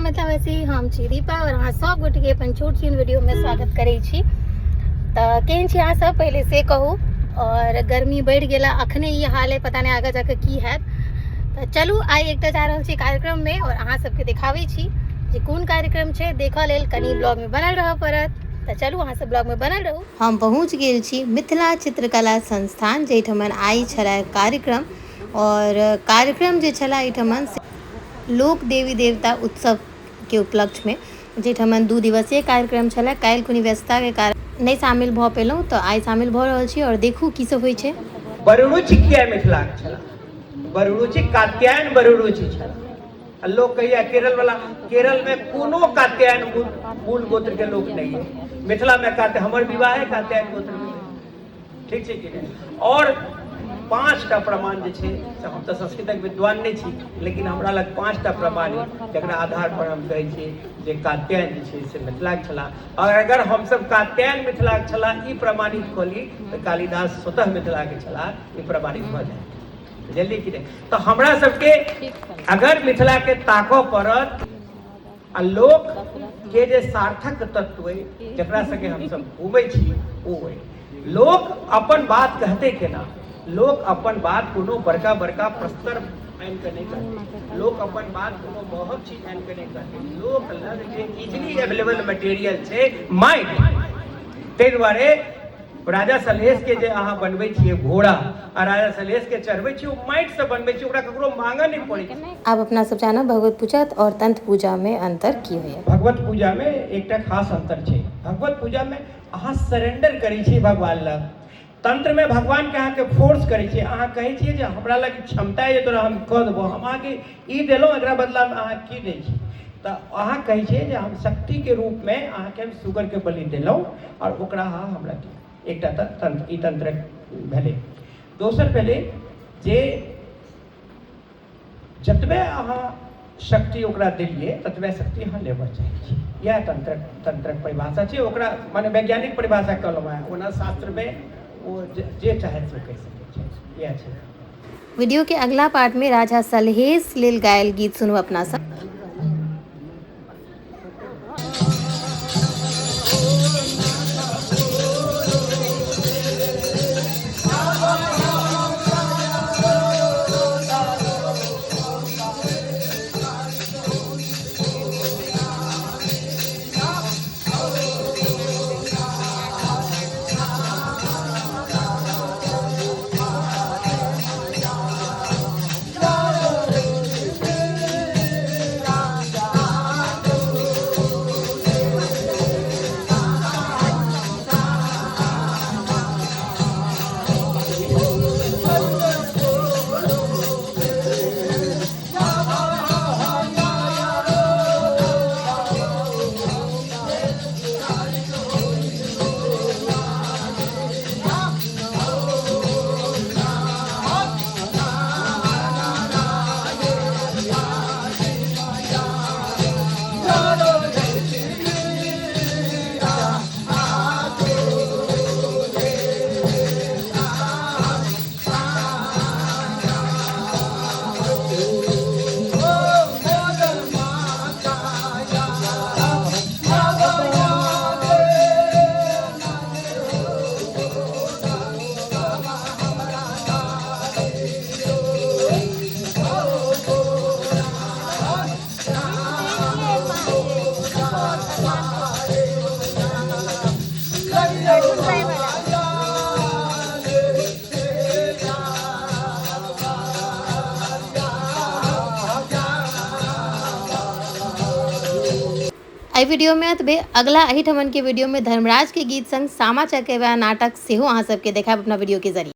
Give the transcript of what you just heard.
मतलब वैसे हम छी दीपा और अहाँ सब गोटे के अपन छोट छीन वीडियो में स्वागत करै छी। तऽ केहन छी अहाँ सब पहले से कहू। और गर्मी बढ़ गेला, अखने ई हाल है, पता नहीं आगे जाके की हैत। तऽ चलू आइ एकटा जा रहल छी कार्यक्रम में और अहाँ सबके देखाबै छी जे कोन कार्यक्रम छै। देखऽ लेल कनी ब्लॉग में बनल रहऽ पड़त। तऽ चलू अहाँ सब ब्लॉग में बनल रहू। हम पहुँच गेल छी मिथिला चित्रकला संस्थान, जेठमन आई छला कार्यक्रम। और कार्यक्रम जे छला एठमन लोक देवी देवता उत्सव के उपलक्ष्य में जेठमन 2 दिवसीय कार्यक्रम छला। काल्हि कोनो व्यस्तता के कारण नहीं शामिल भऽ पेलहुँ, तो आइ शामिल भऽ रहल छी और देखू की सब होइ छै। बरुरुचि किया मिथिला छला, बरुरुचि कात्यायन बरुरुचि छला। लोग कहिया केरल में कोनो कात्यायन मूल गोत्र के लोग नहीं है। मिथिला में कात्यायन, हमर विवाह है कात्यायन गोत्र के, ठीक छै कि नहीं। और 5टा प्रमाण जे छै, हम तऽ संस्कृतक विद्वान नहीं छी, लेकिन हमरा लग 5टा प्रमाण जकरा आधार पर हम कहै छियै जे कात्यायन जे छै से मिथिलाक छला। और अगर हम सब कात्यायन मिथिलाक छला ई प्रमाणित कऽ ली तऽ कालिदास स्वतः मिथिला के छला, ई प्रमाणित भऽ जायत। बुझलियै कि नहीं। तो हमरा सबके अगर मिथिला के ताकऽ पड़त आ लोक के जे सार्थक तत्व है जकरा संगे हम सब घूमै छी ओ है। लोक अपन बात कहते केना, लोग अपन बात कोनो बड़का बड़का प्रस्तर आन के नहीं करते, लोग अपन बात कोनो महग चीज आन के नहीं करते। लोग लग जे इजीली अवेलेबल मटेरियल छै माइट, तै दुआरे राजा सलहेश के जे अहाँ बनबै छियै घोड़ा आ राजा सलहेश के चढ़बै छियै, ओ माइट से बनबै छियै, ओकरा ककरो मांगा नहीं पड़ै छै। आब अपना सब जाना भगवत पूजा और तंत्र पूजा में अंतर की होइए। भगवत पूजा में एकटा खास अंतर छै। भगवत पूजा में अहाँ सरेंडर करै छी भगवान लग। तंत्र में भगवान के अहाँ के फोर्स करै छियै, अहाँ कहै छियै जे हमरा लग क्षमता है तोरा हम कऽ देबो, हम अहाँ के ई देलहुँ, एकरा बदला में अहाँ की दै छी। तऽ अहाँ कहै छियै जे हम शक्ति के रूप में अहाँ के शुगर के बलि देलहुँ और ओकरा अहाँ हमरा दियौ। एकटा तंत्र, ई तंत्र भेलै। दोसर भेलै जे जतबे अहाँ शक्ति ओकरा देलिए ततबे शक्ति अहाँ लेबऽ चाहै छी। यह तंत्रक परिभाषा छै। ओकरा माने वैज्ञानिक परिभाषा कहलहुँ हैं, ओना शास्त्र में वो जे चाहे से कह सकै छै। यह छै। वीडियो के अगला पार्ट में राजा सलहेश लेल गायल गीत सुनू अपना सब। एहि वीडियो में अतबे। अगला एहिठमन के वीडियो में धर्मराज के गीत संग सामा चकेवा नाटक सेहो अहाँ सबके देखायब अपना वीडियो के जरिए।